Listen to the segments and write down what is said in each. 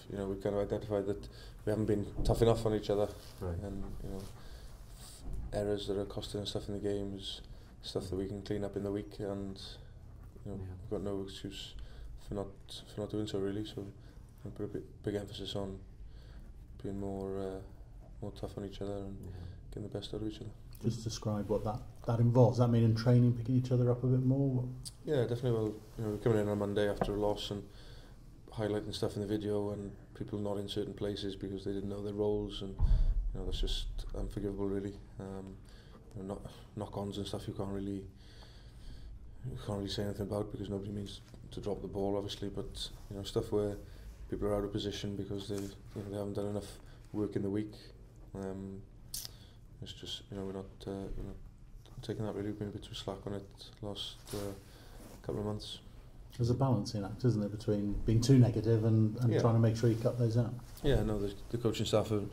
we've kind of identified that we haven't been tough enough on each other, right. and errors that are costing us stuff in the game is stuff that we can clean up in the week, and we've got no excuse for not doing so really. So I put a big emphasis on being more tough on each other and getting the best out of each other. Just describe what that involves. Does that mean in training picking each other up a bit more? Yeah, definitely. Well, we're coming in on Monday after a loss and highlighting stuff in the video, and people not in certain places because they didn't know their roles, and that's just unforgivable really. Knock-ons and stuff you can't really say anything about because nobody means to drop the ball obviously, but stuff where people are out of position because they haven't done enough work in the week. It's just we're not taking that really. We've been a bit too slack on it last couple of months. There's a balancing act, isn't there, between being too negative and trying to make sure you cut those out. Yeah, no, the coaching staff have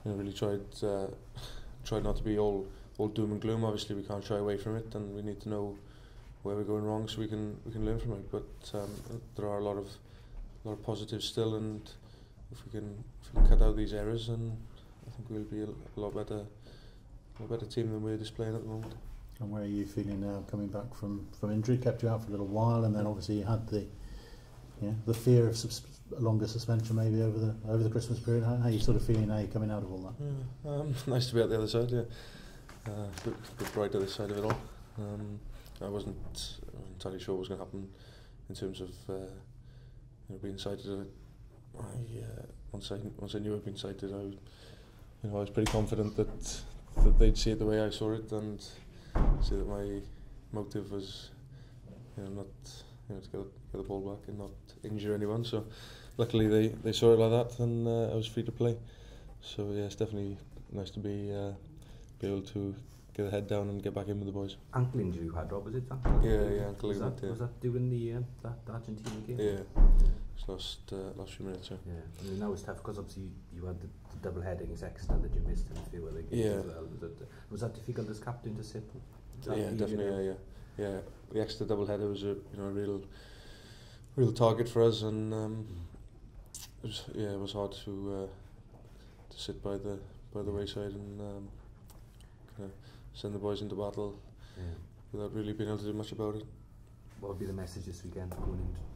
really tried not to be all doom and gloom. Obviously, we can't shy away from it, and we need to know where we're going wrong so we can learn from it. But there are a lot of positives still, and if we can cut out these errors, and I think we'll be a lot better team than we're displaying at the moment. And where are you feeling now, coming back from injury? Kept you out for a little while, and then obviously you had the fear of a longer suspension maybe over the Christmas period. How are you sort of feeling now you're coming out of all that? Nice to be at the other side. Yeah, a bit brighter this side of it all. I wasn't entirely sure what was going to happen in terms of being cited. Once I knew I'd been cited, I was pretty confident that they'd see it the way I saw it, and see that my motive was not to get the ball back and not injure anyone. So luckily they saw it like that, and I was free to play. So yeah, it's definitely nice to be able to get the head down and get back in with the boys. Ankle injury you had, Rob, was it? Yeah, ankle ligament. Was that during the Argentina game? Yeah. Last few minutes. Yeah. I mean, that was tough because obviously you had the double header against Exeter that you missed in a few other games as well. Was that difficult as captain to sit? Yeah, definitely. Yeah. The Exeter double header was a real target for us, and it was hard to sit by the wayside and kind of send the boys into battle without really being able to do much about it. What would be the message this weekend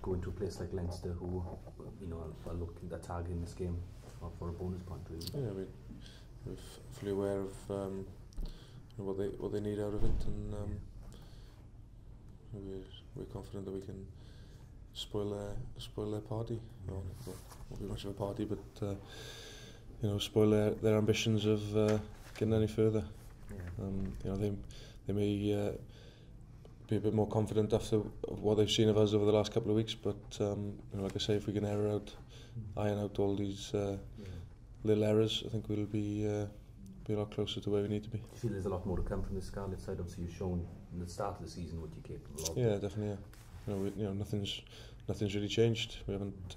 going to a place like Leinster, who are looking at targeting this game for a bonus point? Really? Yeah, we're fully aware of what they need out of it, and we're confident that we can spoil their party. Won't be much of a party, but spoil their ambitions of getting any further. Yeah. They may be a bit more confident after what they've seen of us over the last couple of weeks, but like I say, if we can iron out all these little errors, I think we'll be a lot closer to where we need to be. Do you feel there's a lot more to come from the Scarlets side? Obviously you've shown in the start of the season what you're capable of. Yeah, definitely. Yeah. Nothing's really changed. We haven't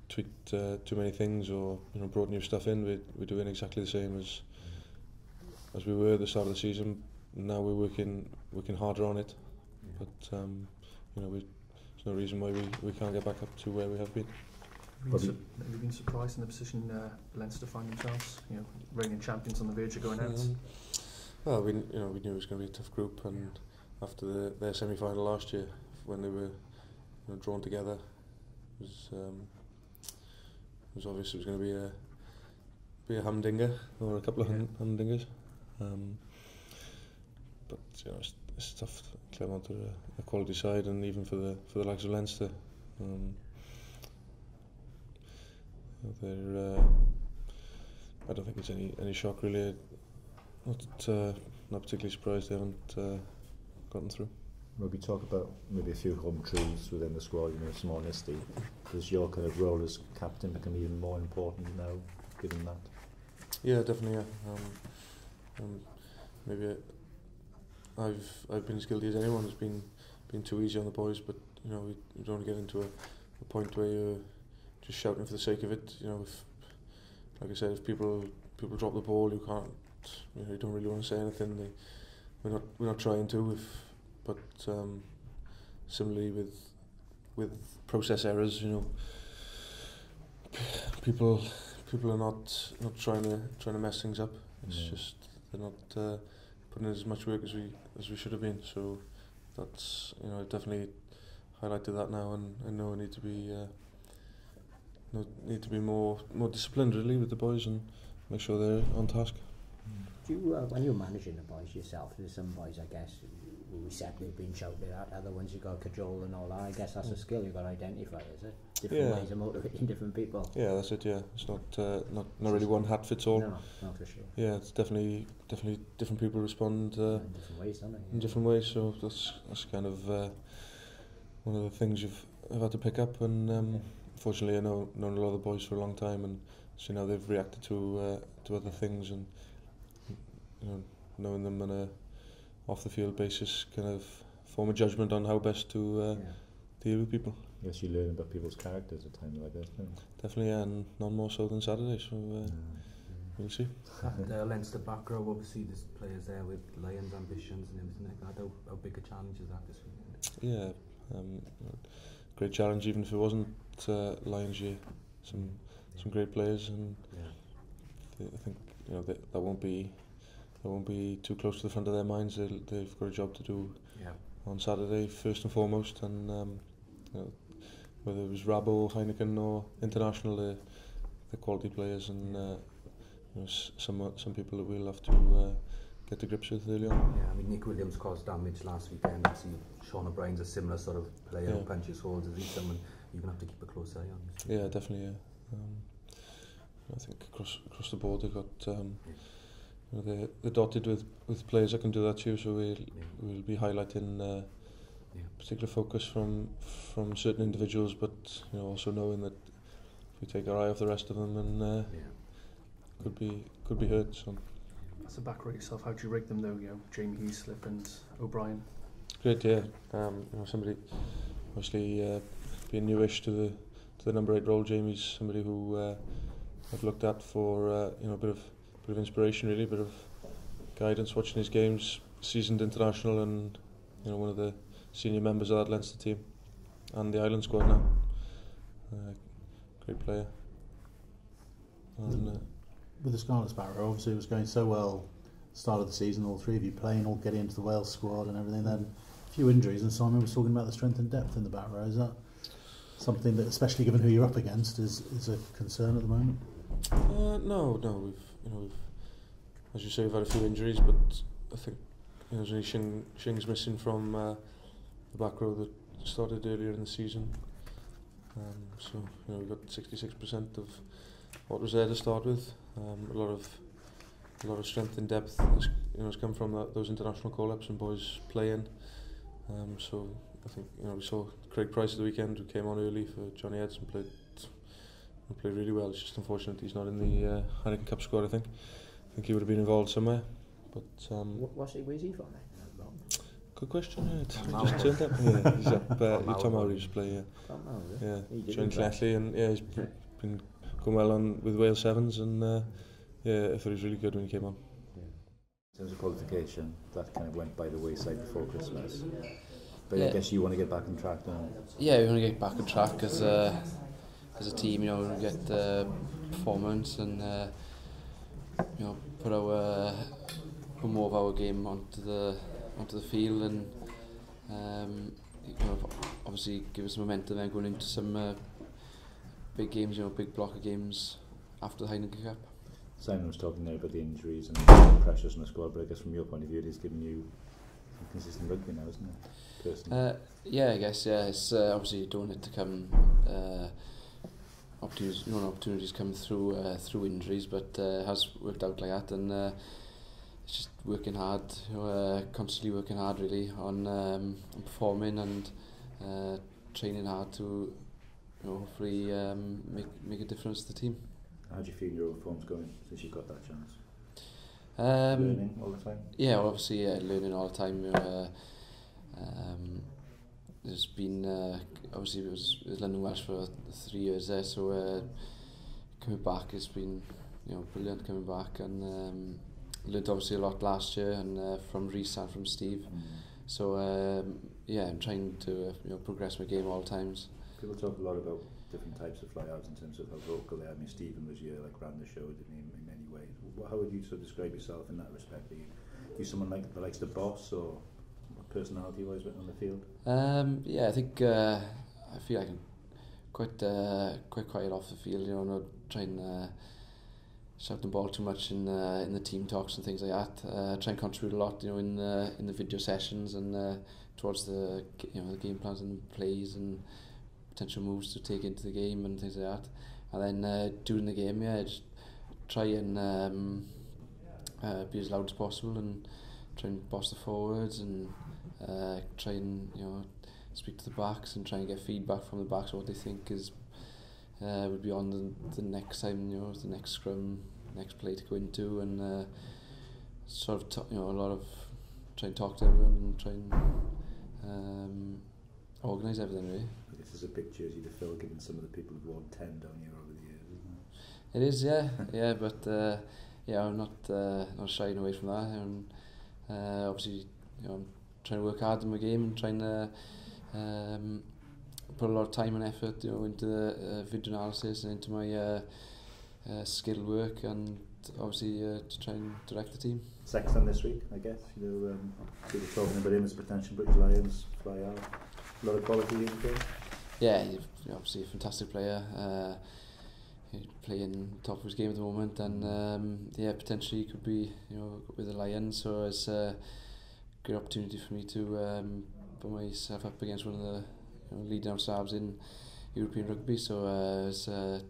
tweaked too many things or brought new stuff in. We're doing exactly the same as we were at the start of the season. Now we're working harder on it, but there's no reason why we can't get back up to where we have been. Have you been surprised in the position Leinster find themselves? Reigning champions on the verge of going out. Well, we knew it was going to be a tough group, and after their semi-final last year, when they were drawn together, it was obvious it was going to be a humdinger or a couple of humdingers. But it's tough. Clermont are a quality side, and even for the likes of Leinster, they're. I don't think it's any shock really. Not particularly surprised they haven't gotten through. Maybe talk about maybe a few home truths within the squad. Some honesty. Does your kind of role as captain become even more important now, given that? Yeah, definitely. Yeah. Maybe I've been as guilty as anyone. It's been too easy on the boys, but you don't want to get into a point where you're just shouting for the sake of it. If, like I said, if people drop the ball, you can't. You don't really want to say anything. We're not trying to. But similarly with with process errors, you know, people are not trying to mess things up. It's just they're not putting in as much work as we should have been. So that's, you know, I definitely highlighted that now, and I know I need to be more disciplined really with the boys and make sure they're on task. Do you, when you're managing the boys yourself, there's some boys, I guess, we said they've been shouted at, other ones you've got to cajole and all that. I guess that's a skill you've got to identify, is it? Different ways of motivating different people. Yeah, that's it. Yeah, it's not really one hat fits all. No, not for sure. Yeah, it's definitely different people respond in different ways, don't they? In different ways. So that's kind of one of the things I've had to pick up. And fortunately, I known a lot of the boys for a long time, and so now they've reacted to other things, and you know, knowing them on a off the field basis, kind of form a judgment on how best to deal with people. Yes, you learn about people's characters at times like this, don't you? Definitely, yeah, and none more so than Saturday, so we'll see. That Leinster back row, obviously there's players there with Lions ambitions and everything like that. How big a challenge is that this weekend? Yeah, great challenge, even if it wasn't Lions year. Some great players, and I think, you know, that won't be too close to the front of their minds. They've got a job to do on Saturday first and foremost, and you know, whether it was Rabo, Heineken or International, they're quality players, and you know, some people that we'll have to get to grips with early on. Yeah, I mean, Nick Williams caused damage last weekend. Obviously, Sean O'Brien's a similar sort of player who punches holes. Is he someone you're going to have to keep a close eye on? Yeah, definitely. Yeah. I think across the board they've got you know, they're dotted with players that can do that too. So we'll be highlighting particular focus from certain individuals, but you know, also knowing that if we take our eye off the rest of them, and could be hurt. So as a back row yourself, how do you rate them though? You know, Jamie Heaslip and O'Brien. Great, yeah. You know, somebody obviously being newish to the number 8 role. Jamie's somebody who I've looked at for you know, a bit of inspiration, really, a bit of guidance watching his games. Seasoned international, and you know, one of the senior members of that Leinster team and the Ireland squad now. Great player. And, with the Scarlets back row, obviously it was going so well at the start of the season, all three of you playing, all getting into the Wales squad and everything, then a few injuries, and Simon was talking about the strength and depth in the back row. Is that something that, especially given who you're up against, is a concern at the moment? No, we've as you say, we've had a few injuries, but I think, you know, there's only Shing's missing from the back row that started earlier in the season. So you know, we've got 66% of what was there to start with. A lot of strength and depth has come from those international call-ups and boys playing. So I think, you know, we saw Craig Price at the weekend, who came on early for Johnny Edson, played really well. It's just unfortunate he's not in the Heineken Cup squad. I think he would have been involved somewhere. But where's he from then? Good question. Yeah, just turned up. Yeah, he's up. Tom Mowry just play. Yeah, joined Leslie, and he's been going well on with Wales Sevens, and I thought he was really good when he came on. In terms of qualification, that kind of went by the wayside before Christmas. But I guess you want to get back on track now. Yeah, we want to get back on track as a team. You know, get performance and you know, put more of our game onto the field, and you know, obviously give us momentum then going into some big games, you know, big block of games after the Heineken Cup. Simon was talking there about the injuries and the pressures on the squad, but I guess from your point of view, it is giving you some consistent rugby now, isn't it? Personally. Yeah, I guess, yeah. It's obviously you don't want it to come opportunities come through injuries, but it has worked out like that, and it's just working hard, you know, constantly working hard really on performing and training hard to, you know, hopefully make a difference to the team. How do you feel your own form's going since you've got that chance? Learning all the time? Yeah, well, obviously learning all the time. There's been obviously it was London Welsh for 3 years there, so coming back has been, you know, brilliant coming back, and learned obviously a lot last year, and from Reece and from Steve. So yeah, I'm trying to progress my game all times. People talk a lot about different types of fly-halves in terms of how vocal they are. I mean, Stephen was here, like, ran the show, didn't he, in many ways. How would you sort of describe yourself in that respect? Are you someone like that likes the boss, or personality-wise on the field? Yeah, I think I feel like I'm quite quiet off the field. Not trying shout the ball too much in the team talks and things like that. Try and contribute a lot, in the video sessions and towards the the game plans and plays and potential moves to take into the game and things like that. And then during the game, just try and be as loud as possible and try and boss the forwards and try and speak to the backs and try and get feedback from the backs what they think is would be on the next time, the next scrum, next play to go into, and sort of a lot of try and talk to everyone and try and organise everything really. This is a big jersey to fill, given some of the people who've worn 10 down here over the years, isn't it? It is, yeah, but I'm not shying away from that, and obviously I'm trying to work hard in my game and trying to put a lot of time and effort into the video analysis and into my skill work, and obviously to try and direct the team. Sexton this week, I guess. People talking about him as potential British Lions fly out. A lot of quality in the game. Yeah, he's obviously a fantastic player. He's playing top of his game at the moment, and potentially he could be with the Lions. So it's a good opportunity for me to put myself up against one of the leading outstars in European rugby. So it's a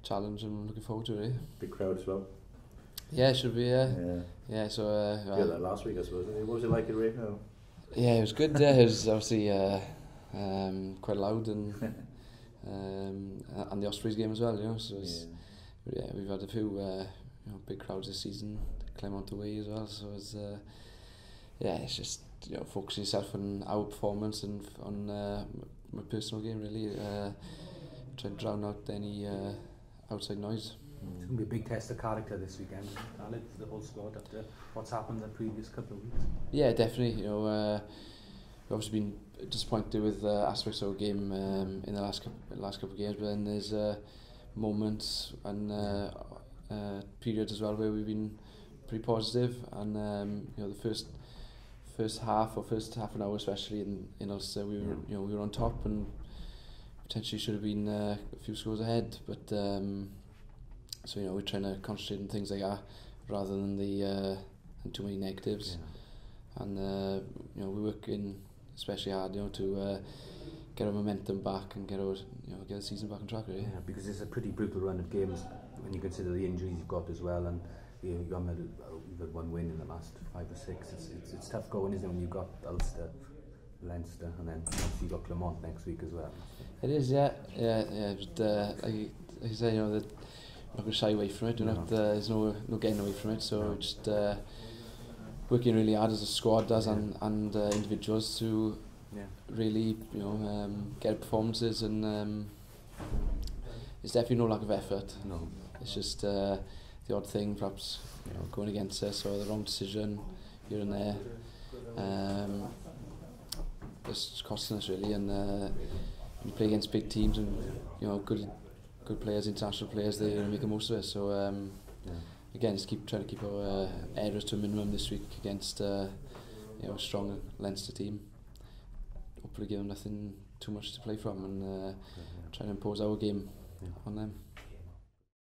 challenge I'm looking forward to it. Big crowd as well. Yeah, it should be. Yeah. So that last week, I suppose. What was it like at Ravenhill? Yeah, it was good. Yeah, it was obviously quite loud and the Ospreys game as well. So it's, we've had a few big crowds this season. Clermont away as well. So it's it's just focus yourself on our performance and on my personal game really. Try and drown out any outside noise. It's going to be a big test of character this weekend, Khaled, the whole squad, after what's happened the previous couple of weeks. Yeah, definitely. We've obviously been disappointed with aspects of our game in the last couple of games, but then there's moments and periods as well where we've been pretty positive, and the first half an hour especially in Ulster we were on top and potentially should have been a few scores ahead, but so we're trying to concentrate on things like that rather than the too many negatives, and we're working especially hard to get our momentum back and get the season back on track really. Yeah, because it's a pretty brutal run of games when you consider the injuries you've got as well, and you've had one win in the last 5 or 6. It's tough going, isn't it, when you've got Ulster, Leinster, and then obviously you've got Clermont next week as well. It is, yeah. But like you say, that we're not going to shy away from it. There's no getting away from it. So just working really hard as a squad, and individuals to really get performances, and it's definitely no lack of effort. No, it's just the odd thing, perhaps going against us or the wrong decision here and there. It's costing us really, and you play against big teams and good players, international players, they're going to make the most of it. So again, just trying to keep our errors to a minimum this week against a strong Leinster team. Hopefully give them nothing too much to play from, and try and impose our game on them.